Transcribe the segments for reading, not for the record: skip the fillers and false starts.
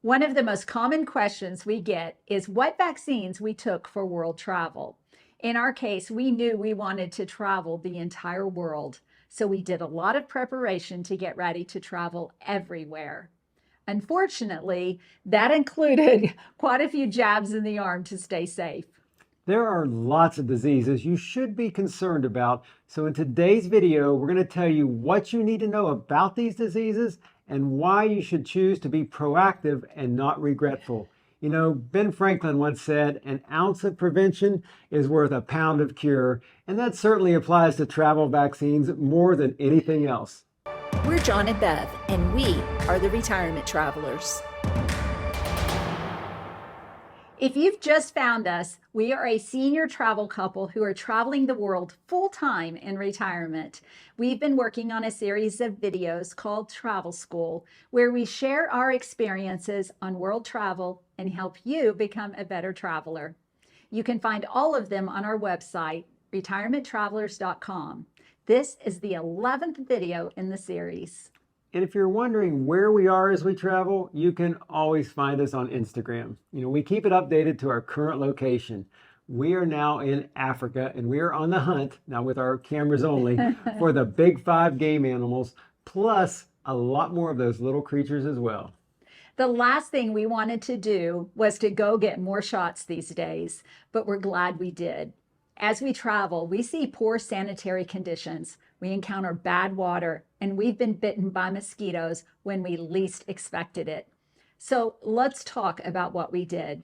One of the most common questions we get is what vaccines we took for world travel. In our case, we knew we wanted to travel the entire world, so we did a lot of preparation to get ready to travel everywhere. Unfortunately, that included quite a few jabs in the arm to stay safe. There are lots of diseases you should be concerned about. So in today's video, we're going to tell you what you need to know about these diseases and why you should choose to be proactive and not regretful. You know, Ben Franklin once said, an ounce of prevention is worth a pound of cure. And that certainly applies to travel vaccines more than anything else. We're John and Bev, and we are the Retirement Travelers. If you've just found us, we are a senior travel couple who are traveling the world full-time in retirement. We've been working on a series of videos called Travel School, where we share our experiences on world travel and help you become a better traveler. You can find all of them on our website, retirementtravelers.com. This is the 11th video in the series. And if you're wondering where we are as we travel, you can always find us on Instagram. You know, we keep it updated to our current location. We are now in Africa and we are on the hunt, now with our cameras only, for the big 5 game animals, plus a lot more of those little creatures as well. The last thing we wanted to do was to go get more shots these days, but we're glad we did. As we travel, we see poor sanitary conditions. We encounter bad water, and we've been bitten by mosquitoes when we least expected it. So let's talk about what we did.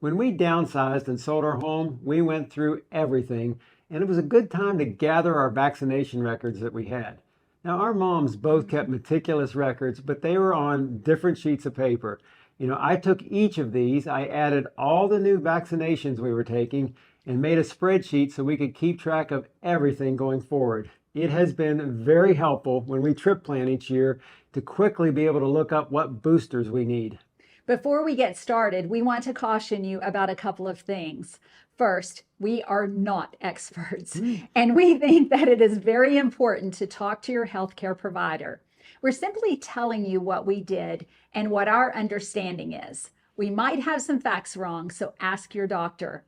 When we downsized and sold our home, we went through everything, and it was a good time to gather our vaccination records that we had. Now, our moms both kept meticulous records, but they were on different sheets of paper. You know, I took each of these, I added all the new vaccinations we were taking, and made a spreadsheet so we could keep track of everything going forward. It has been very helpful when we trip plan each year to quickly be able to look up what boosters we need. Before we get started, we want to caution you about a couple of things. First, we are not experts, and we think that it is very important to talk to your healthcare provider. We're simply telling you what we did and what our understanding is. We might have some facts wrong, so ask your doctor.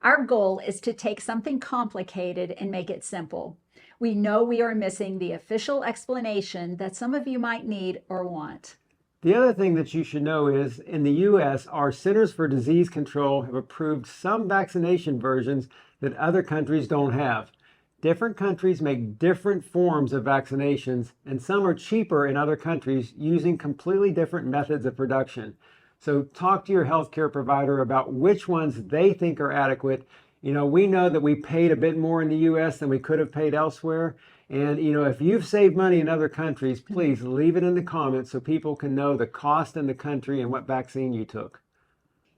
Our goal is to take something complicated and make it simple. We know we are missing the official explanation that some of you might need or want. The other thing that you should know is, in the U.S., our Centers for Disease Control have approved some vaccination versions that other countries don't have. Different countries make different forms of vaccinations, and some are cheaper in other countries using completely different methods of production. So talk to your healthcare provider about which ones they think are adequate. You know, we know that we paid a bit more in the U.S. than we could have paid elsewhere. And, you know, if you've saved money in other countries, please leave it in the comments so people can know the cost in the country and what vaccine you took.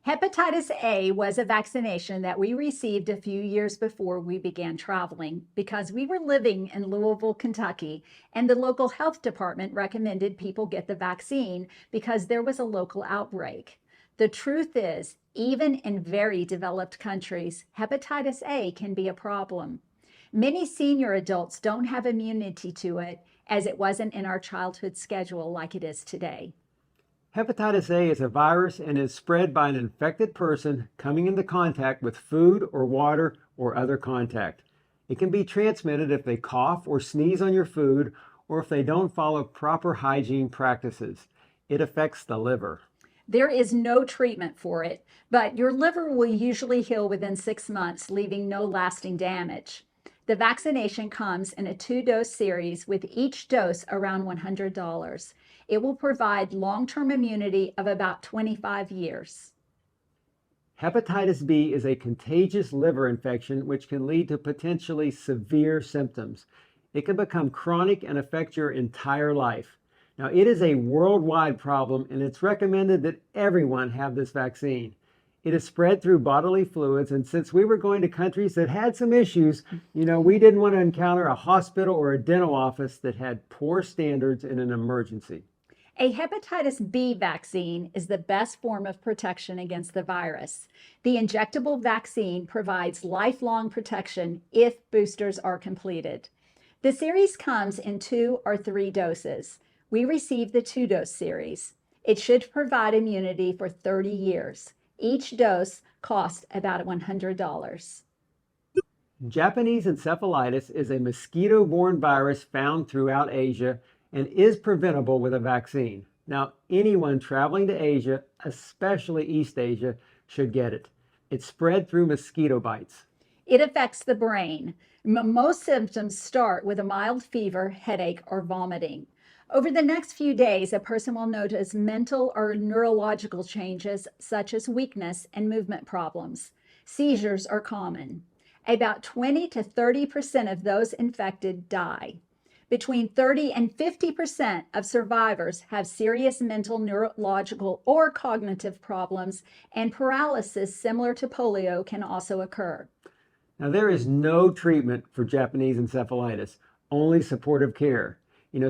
Hepatitis A was a vaccination that we received a few years before we began traveling because we were living in Louisville, Kentucky, and the local health department recommended people get the vaccine because there was a local outbreak. The truth is, even in very developed countries, hepatitis A can be a problem. Many senior adults don't have immunity to it, as it wasn't in our childhood schedule like it is today. Hepatitis A is a virus and is spread by an infected person coming into contact with food or water or other contact. It can be transmitted if they cough or sneeze on your food or if they don't follow proper hygiene practices. It affects the liver. There is no treatment for it, but your liver will usually heal within 6 months, leaving no lasting damage. The vaccination comes in a 2-dose series with each dose around $100. It will provide long-term immunity of about 25 years. Hepatitis B is a contagious liver infection which can lead to potentially severe symptoms. It can become chronic and affect your entire life. Now, it is a worldwide problem, and it's recommended that everyone have this vaccine. It is spread through bodily fluids, and since we were going to countries that had some issues, you know, we didn't want to encounter a hospital or a dental office that had poor standards in an emergency. A hepatitis B vaccine is the best form of protection against the virus. The injectable vaccine provides lifelong protection if boosters are completed. The series comes in 2 or 3 doses. We received the 2-dose series. It should provide immunity for 30 years. Each dose costs about $100. Japanese encephalitis is a mosquito-borne virus found throughout Asia and is preventable with a vaccine. Now, anyone traveling to Asia, especially East Asia, should get it. It's spread through mosquito bites. It affects the brain. Most symptoms start with a mild fever, headache, or vomiting. Over the next few days, a person will notice mental or neurological changes such as weakness and movement problems. Seizures are common. About 20 to 30% of those infected die. Between 30 and 50% of survivors have serious mental, neurological, or cognitive problems, and paralysis similar to polio can also occur. Now, there is no treatment for Japanese encephalitis, only supportive care.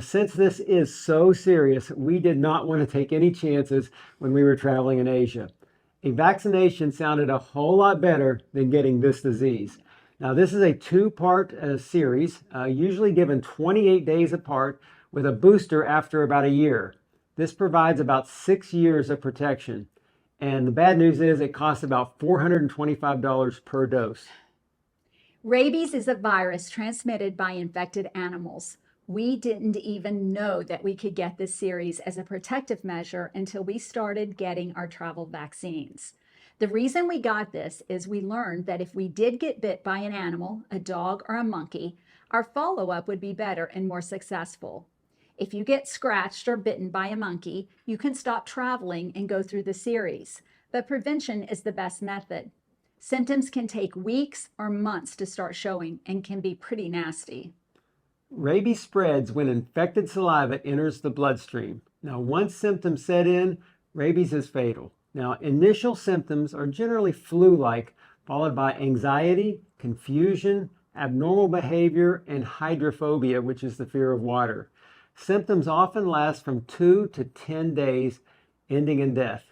Since this is so serious, we did not want to take any chances when we were traveling in Asia. A vaccination sounded a whole lot better than getting this disease. Now, this is a two-part series, usually given 28 days apart with a booster after about a year. This provides about 6 years of protection. And the bad news is it costs about $425 per dose. Rabies is a virus transmitted by infected animals. We didn't even know that we could get this series as a protective measure until we started getting our travel vaccines. The reason we got this is we learned that if we did get bit by an animal, a dog or a monkey, our follow-up would be better and more successful. If you get scratched or bitten by a monkey, you can stop traveling and go through the series, but prevention is the best method. Symptoms can take weeks or months to start showing and can be pretty nasty. Rabies spreads when infected saliva enters the bloodstream. Now, once symptoms set in, rabies is fatal. Now, initial symptoms are generally flu-like, followed by anxiety, confusion, abnormal behavior, and hydrophobia, which is the fear of water. Symptoms often last from 2 to 10 days, ending in death.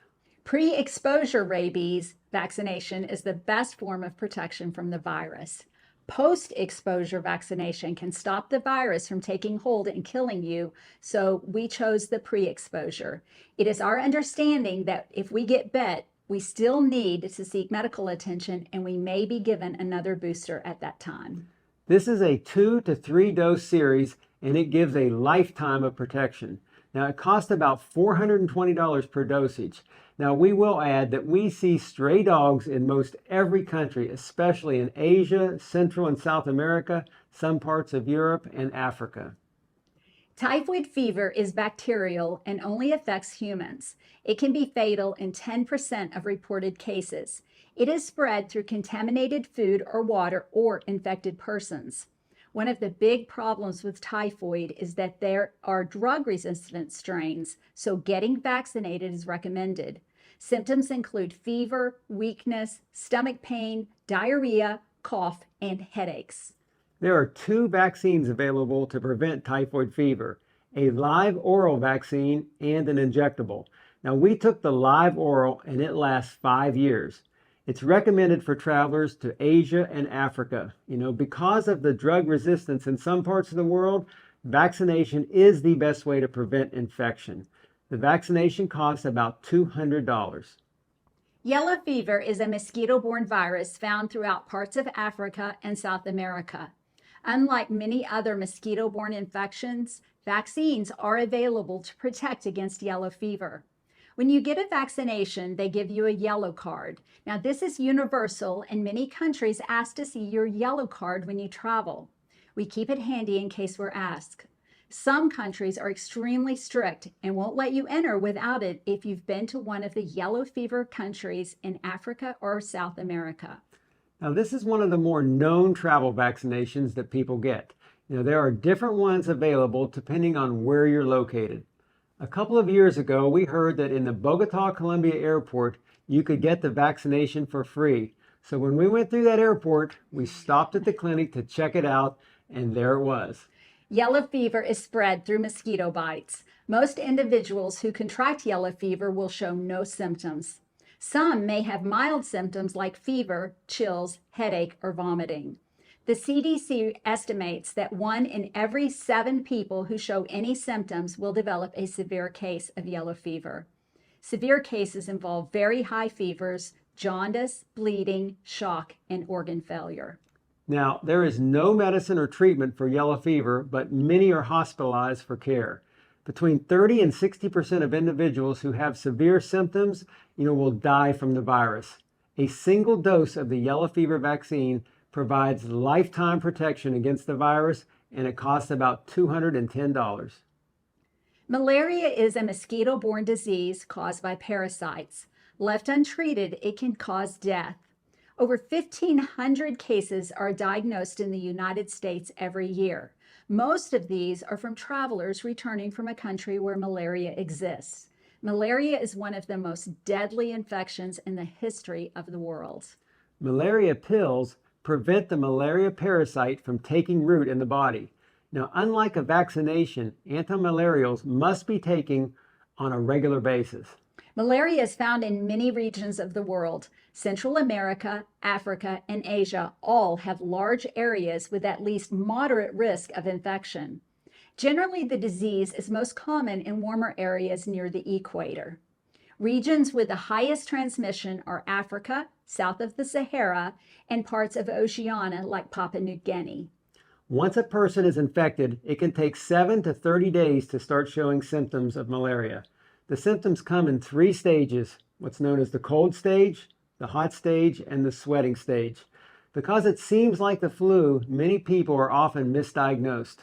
Pre-exposure rabies vaccination is the best form of protection from the virus. Post-exposure vaccination can stop the virus from taking hold and killing you, so we chose the pre-exposure. It is our understanding that if we get bit, we still need to seek medical attention and we may be given another booster at that time. This is a 2 to 3 dose series and it gives a lifetime of protection. Now, it costs about $420 per dosage. Now, we will add that we see stray dogs in most every country, especially in Asia, Central and South America, some parts of Europe, and Africa. Typhoid fever is bacterial and only affects humans. It can be fatal in 10% of reported cases. It is spread through contaminated food or water or infected persons. One of the big problems with typhoid is that there are drug-resistant strains, so getting vaccinated is recommended. Symptoms include fever, weakness, stomach pain, diarrhea, cough, and headaches. There are 2 vaccines available to prevent typhoid fever, a live oral vaccine and an injectable. Now, we took the live oral and it lasts 5 years. It's recommended for travelers to Asia and Africa. Because of the drug resistance in some parts of the world, vaccination is the best way to prevent infection. The vaccination costs about $200. Yellow fever is a mosquito-borne virus found throughout parts of Africa and South America. Unlike many other mosquito-borne infections, vaccines are available to protect against yellow fever. When you get a vaccination, they give you a yellow card. Now, this is universal, and many countries ask to see your yellow card when you travel. We keep it handy in case we're asked. Some countries are extremely strict and won't let you enter without it if you've been to one of the yellow fever countries in Africa or South America. Now, this is one of the more known travel vaccinations that people get. There are different ones available depending on where you're located. A couple of years ago, we heard that in the Bogota, Colombia airport, you could get the vaccination for free. So when we went through that airport, we stopped at the clinic to check it out, and there it was. Yellow fever is spread through mosquito bites. Most individuals who contract yellow fever will show no symptoms. Some may have mild symptoms like fever, chills, headache, or vomiting. The CDC estimates that 1 in every 7 people who show any symptoms will develop a severe case of yellow fever. Severe cases involve very high fevers, jaundice, bleeding, shock, and organ failure. Now, there is no medicine or treatment for yellow fever, but many are hospitalized for care. Between 30 and 60% of individuals who have severe symptoms, will die from the virus. A single dose of the yellow fever vaccine provides lifetime protection against the virus, and it costs about $210. Malaria is a mosquito-borne disease caused by parasites. Left untreated, it can cause death. Over 1,500 cases are diagnosed in the United States every year. Most of these are from travelers returning from a country where malaria exists. Malaria is one of the most deadly infections in the history of the world. Malaria pills prevent the malaria parasite from taking root in the body. Now, unlike a vaccination, antimalarials must be taken on a regular basis. Malaria is found in many regions of the world. Central America, Africa, and Asia all have large areas with at least moderate risk of infection. Generally, the disease is most common in warmer areas near the equator. Regions with the highest transmission are Africa, south of the Sahara, and parts of Oceania like Papua New Guinea. Once a person is infected, it can take 7 to 30 days to start showing symptoms of malaria. The symptoms come in 3 stages, what's known as the cold stage, the hot stage, and the sweating stage. Because it seems like the flu, many people are often misdiagnosed.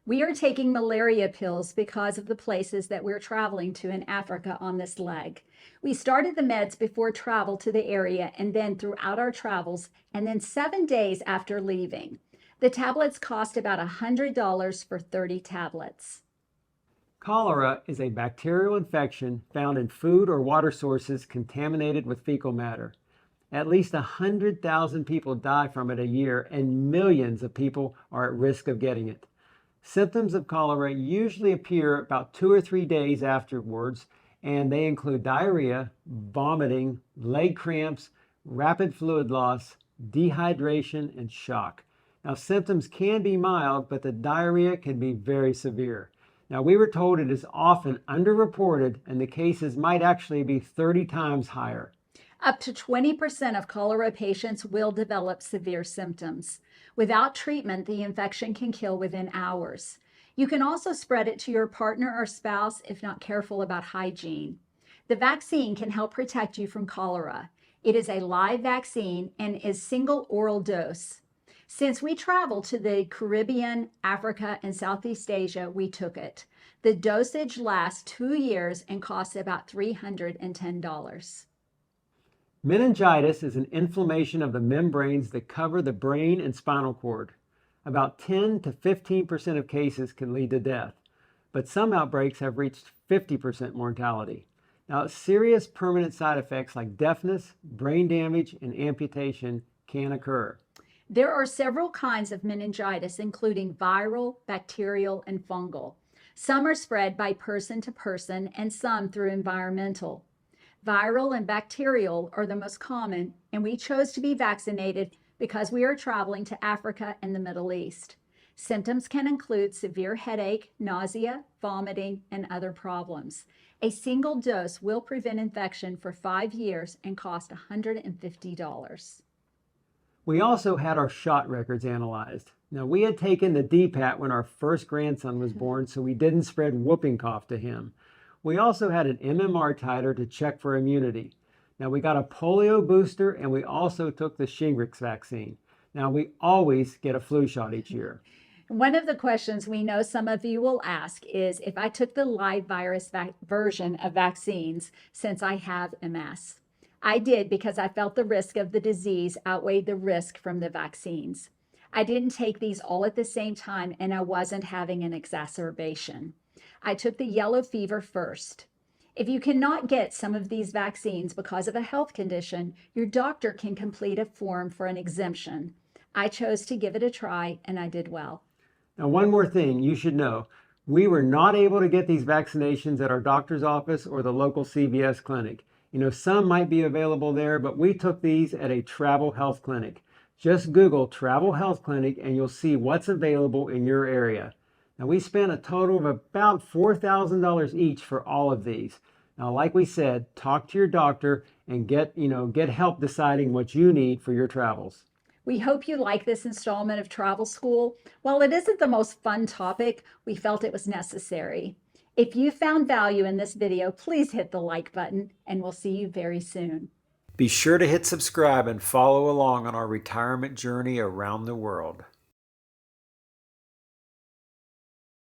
We are taking malaria pills because of the places that we're traveling to in Africa on this leg. We started the meds before travel to the area and then throughout our travels, and then 7 days after leaving. The tablets cost about $100 for 30 tablets. Cholera is a bacterial infection found in food or water sources contaminated with fecal matter. At least 100,000 people die from it a year, and millions of people are at risk of getting it. Symptoms of cholera usually appear about 2 or 3 days afterwards, and they include diarrhea, vomiting, leg cramps, rapid fluid loss, dehydration, and shock. Now, symptoms can be mild, but the diarrhea can be very severe. Now, we were told it is often underreported, and the cases might actually be 30 times higher. Up to 20% of cholera patients will develop severe symptoms. Without treatment, the infection can kill within hours. You can also spread it to your partner or spouse if not careful about hygiene. The vaccine can help protect you from cholera. It is a live vaccine and is single oral dose. Since we traveled to the Caribbean, Africa, and Southeast Asia, we took it. The dosage lasts 2 years and costs about $310. Meningitis is an inflammation of the membranes that cover the brain and spinal cord. About 10 to 15% of cases can lead to death, but some outbreaks have reached 50% mortality. Now, serious permanent side effects like deafness, brain damage, and amputation can occur. There are several kinds of meningitis, including viral, bacterial, and fungal. Some are spread by person to person, and some through environmental. Viral and bacterial are the most common, and we chose to be vaccinated because we are traveling to Africa and the Middle East. Symptoms can include severe headache, nausea, vomiting, and other problems. A single dose will prevent infection for 5 years and cost $150. We also had our shot records analyzed. Now, we had taken the DPAT when our first grandson was born, so we didn't spread whooping cough to him. We also had an MMR titer to check for immunity. Now, we got a polio booster, and we also took the Shingrix vaccine. Now, we always get a flu shot each year. One of the questions we know some of you will ask is if I took the live virus version of vaccines since I have MS. I did because I felt the risk of the disease outweighed the risk from the vaccines. I didn't take these all at the same time, and I wasn't having an exacerbation. I took the yellow fever first. If you cannot get some of these vaccines because of a health condition, your doctor can complete a form for an exemption. I chose to give it a try, and I did well. Now, one more thing you should know. We were not able to get these vaccinations at our doctor's office or the local CVS clinic. Some might be available there, but we took these at a travel health clinic. Just Google Travel Health Clinic and you'll see what's available in your area. Now, we spent a total of about $4,000 each for all of these. Now, like we said, talk to your doctor and get help deciding what you need for your travels. We hope you like this installment of Travel School. While it isn't the most fun topic, we felt it was necessary. If you found value in this video, please hit the like button, and we'll see you very soon. Be sure to hit subscribe and follow along on our retirement journey around the world.